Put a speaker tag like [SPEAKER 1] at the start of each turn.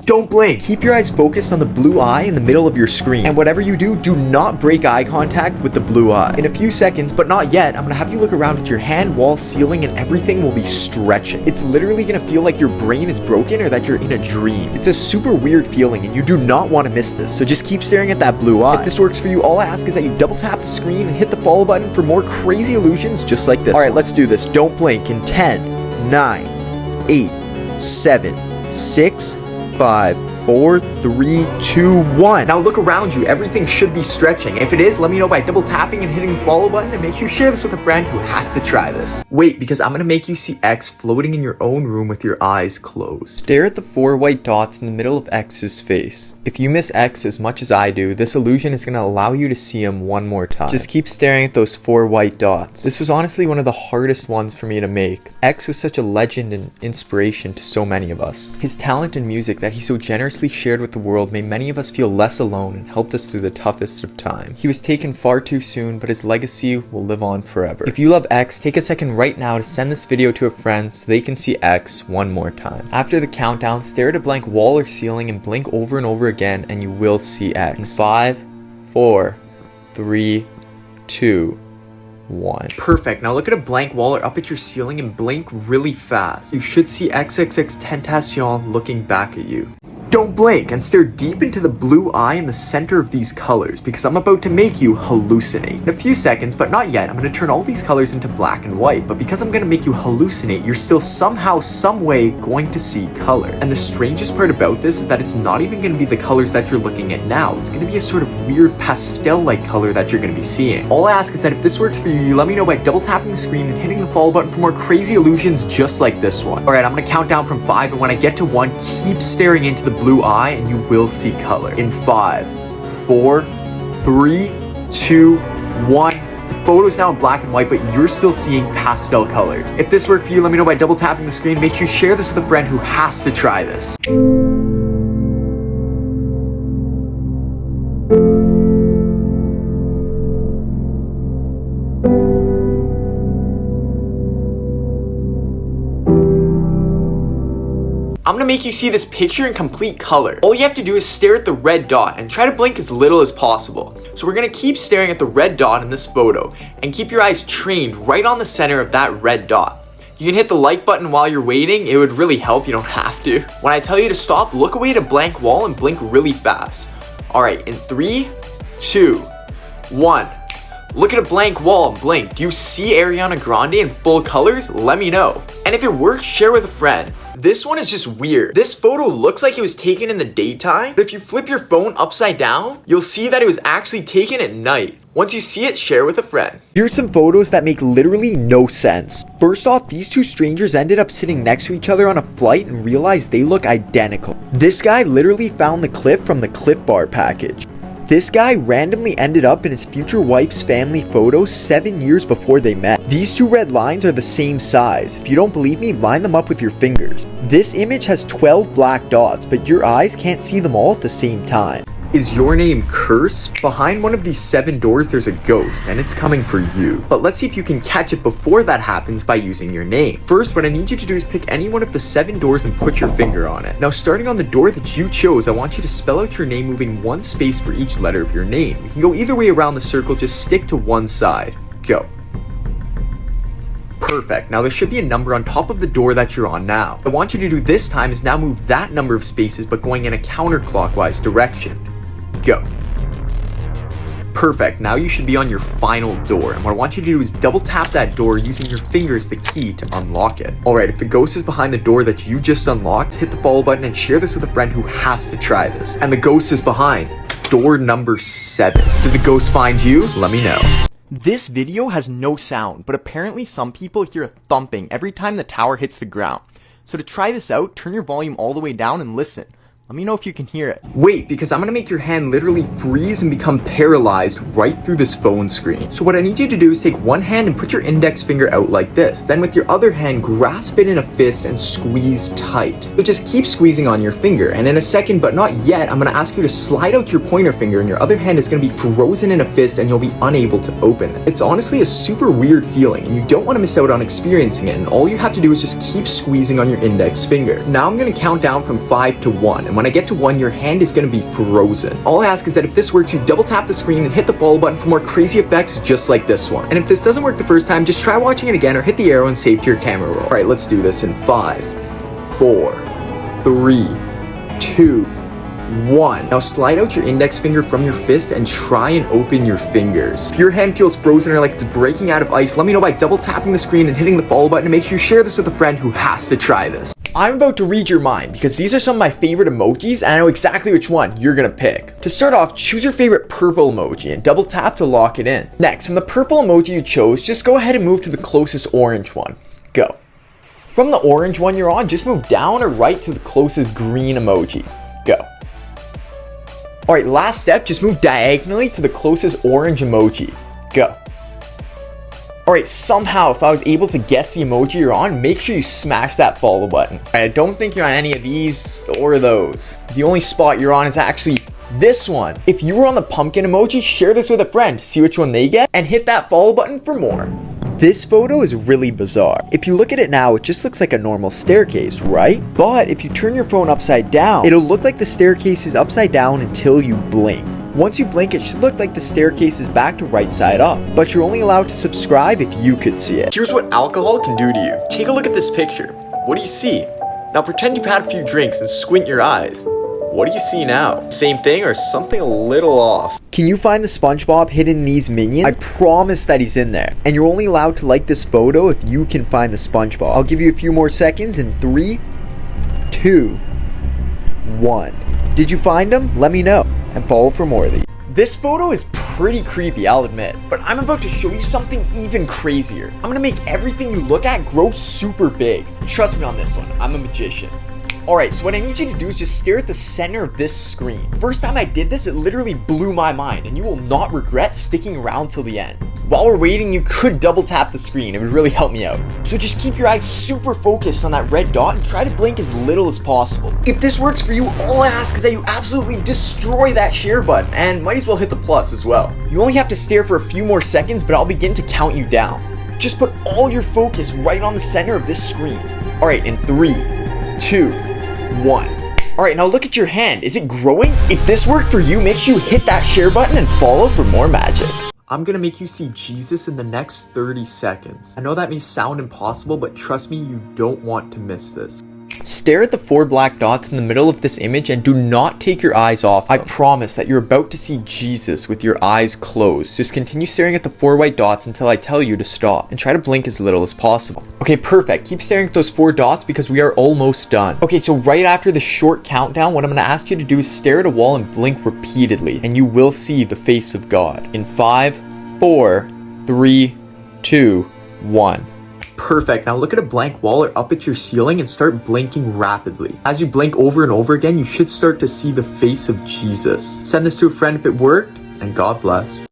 [SPEAKER 1] Don't blink. Keep your eyes focused on the blue eye in the middle of your screen. And whatever you do, do not break eye contact with the blue eye. In a few seconds, but not yet, I'm gonna have you look around at your hand, wall, ceiling, and everything will be stretching. It's literally gonna feel like your brain is broken or that you're in a dream. It's a super weird feeling and you do not want to miss this, so just keep staring at that blue eye. If this works for you, all I ask is that you double tap the screen and hit the follow button for more crazy illusions just like this. Alright, let's do this. Don't blink in 10, 9, 8, 7, 6, 5, 4, 3, 2, 1. Now look around you. Everything should be stretching. If it is, let me know by double tapping and hitting the follow button, and make sure you share this with a friend who has to try this. Wait, because I'm gonna make you see X floating in your own room with your eyes closed. Stare at the 4 white dots in the middle of X's face. If you miss X as much as I do, this illusion is gonna allow you to see him one more time. Just keep staring at those 4 white dots. This was honestly one of the hardest ones for me to make. X was such a legend and inspiration to so many of us. His talent in music that he so generously shared with the world made many of us feel less alone and helped us through the toughest of times. He was taken far too soon, but his legacy will live on forever. If you love X, take a second right now to send this video to a friend so they can see X one more time. After the countdown, stare at a blank wall or ceiling and blink over and over again and you will see X. In 5, 4, 3, 2, 1. Perfect. Now look at a blank wall or up at your ceiling and blink really fast. You should see XXXTentacion looking back at you. Don't blink and stare deep into the blue eye in the center of these colors because I'm about to make you hallucinate. In a few seconds, but not yet, I'm going to turn all these colors into black and white, but because I'm going to make you hallucinate, you're still somehow, some way going to see color. And the strangest part about this is that it's not even going to be the colors that you're looking at now. It's going to be a sort of weird pastel-like color that you're going to be seeing. All I ask is that if this works for you, you let me know by double tapping the screen and hitting the follow button for more crazy illusions just like this one. Alright, I'm going to count down from 5, and when I get to 1, keep staring into the blue eye and you will see color. In 5, 4, 3, 2, 1. The photo is now in black and white, but you're still seeing pastel colors. If this worked for you, let me know by double tapping the screen. Make sure you share this with a friend who has to try this. I'm gonna make you see this picture in complete color. All you have to do is stare at the red dot and try to blink as little as possible. So we're gonna keep staring at the red dot in this photo and keep your eyes trained right on the center of that red dot. You can hit the like button while you're waiting. It would really help. You don't have to. When I tell you to stop, look away at a blank wall and blink really fast. Alright, in 3, 2, 1. Look at a blank wall and blink. Do you see Ariana Grande in full colors? Let me know. And if it works, share with a friend. This one is just weird. This photo looks like it was taken in the daytime, but if you flip your phone upside down, you'll see that it was actually taken at night. Once you see it, share with a friend. Here's some photos that make literally no sense. First off, these two strangers ended up sitting next to each other on a flight and realized they look identical. This guy literally found the cliff from the Cliff Bar package. This guy randomly ended up in his future wife's family photo 7 years before they met. These two red lines are the same size. If you don't believe me, line them up with your fingers. This image has 12 black dots, but your eyes can't see them all at the same time. Is your name cursed? Behind one of these 7 doors there's a ghost and it's coming for you. But let's see if you can catch it before that happens by using your name. First, what I need you to do is pick any one of the 7 doors and put your finger on it. Now starting on the door that you chose, I want you to spell out your name moving 1 space for each letter of your name. You can go either way around the circle, just stick to one side. Go. Perfect. Now there should be a number on top of the door that you're on now. What I want you to do this time is now move that number of spaces but going in a counterclockwise direction. Go. Perfect. Now you should be on your final door. And what I want you to do is double tap that door using your finger as the key to unlock it. Alright, if the ghost is behind the door that you just unlocked, hit the follow button and share this with a friend who has to try this. And the ghost is behind door number 7. Did the ghost find you? Let me know. This video has no sound, but apparently some people hear a thumping every time the tower hits the ground. So to try this out, turn your volume all the way down and listen. Let me know if you can hear it. Wait, because I'm gonna make your hand literally freeze and become paralyzed right through this phone screen. So what I need you to do is take one hand and put your index finger out like this. Then with your other hand, grasp it in a fist and squeeze tight. So just keep squeezing on your finger. And in a second, but not yet, I'm gonna ask you to slide out your pointer finger and your other hand is gonna be frozen in a fist and you'll be unable to open it. It's honestly a super weird feeling and you don't wanna miss out on experiencing it. And all you have to do is just keep squeezing on your index finger. Now I'm gonna count down from 5 to 1. And when when I get to 1, your hand is going to be frozen. All I ask is that if this works, you double tap the screen and hit the follow button for more crazy effects just like this one. And if this doesn't work the first time, just try watching it again or hit the arrow and save to your camera roll. Alright, let's do this in 5, 4, 3, 2, 1. Now slide out your index finger from your fist and try and open your fingers. If your hand feels frozen or like it's breaking out of ice, let me know by double tapping the screen and hitting the follow button, and make sure you share this with a friend who has to try this. I'm about to read your mind because these are some of my favorite emojis and I know exactly which one you're gonna pick. To start off, choose your favorite purple emoji and double tap to lock it in. Next, from the purple emoji you chose, just go ahead and move to the closest orange one. Go. From the orange one you're on, just move down or right to the closest green emoji. Go. Alright, last step, just move diagonally to the closest orange emoji. Go. Alright, somehow if I was able to guess the emoji you're on, make sure you smash that follow button. I don't think you're on any of these or those. The only spot you're on is actually this one. If you were on the pumpkin emoji, share this with a friend, see which one they get, and hit that follow button for more. This photo is really bizarre. If you look at it now, it just looks like a normal staircase, right? But if you turn your phone upside down, it'll look like the staircase is upside down until you blink. Once you blink, it should look like the staircase is back to right side up, but you're only allowed to subscribe if you could see it. Here's what alcohol can do to you. Take a look at this picture. What do you see? Now pretend you've had a few drinks and squint your eyes. What do you see now? Same thing or something a little off? Can you find the SpongeBob hidden in these minions? I promise that he's in there. And you're only allowed to like this photo if you can find the SpongeBob. I'll give you a few more seconds in 3, 2, 1. Did you find him? Let me know and follow for more of these. This photo is pretty creepy, I'll admit, but I'm about to show you something even crazier. I'm gonna make everything you look at grow super big. Trust me on this one, I'm a magician. Alright, so what I need you to do is just stare at the center of this screen. First time I did this, it literally blew my mind, and you will not regret sticking around till the end. While we're waiting, you could double tap the screen, it would really help me out. So just keep your eyes super focused on that red dot and try to blink as little as possible. If this works for you, all I ask is that you absolutely destroy that share button, and might as well hit the plus as well. You only have to stare for a few more seconds, but I'll begin to count you down. Just put all your focus right on the center of this screen. Alright, in 3, 2, 1. Alright, now look at your hand. Is it growing? If this worked for you, make sure you hit that share button and follow for more magic. I'm gonna make you see Jesus in the next 30 seconds. I know that may sound impossible, but trust me, you don't want to miss this. Stare at the 4 black dots in the middle of this image and do not take your eyes off them. I promise that you're about to see Jesus with your eyes closed. Just continue staring at the 4 white dots until I tell you to stop, and try to blink as little as possible. Okay, perfect. Keep staring at those 4 dots because we are almost done. Okay, so right after the short countdown, what I'm gonna ask you to do is stare at a wall and blink repeatedly, and you will see the face of God. In 5, 4, 3, 2, 1. Perfect. Now look at a blank wall or up at your ceiling and start blinking rapidly. As you blink over and over again, you should start to see the face of Jesus. Send this to a friend if it worked, and God bless.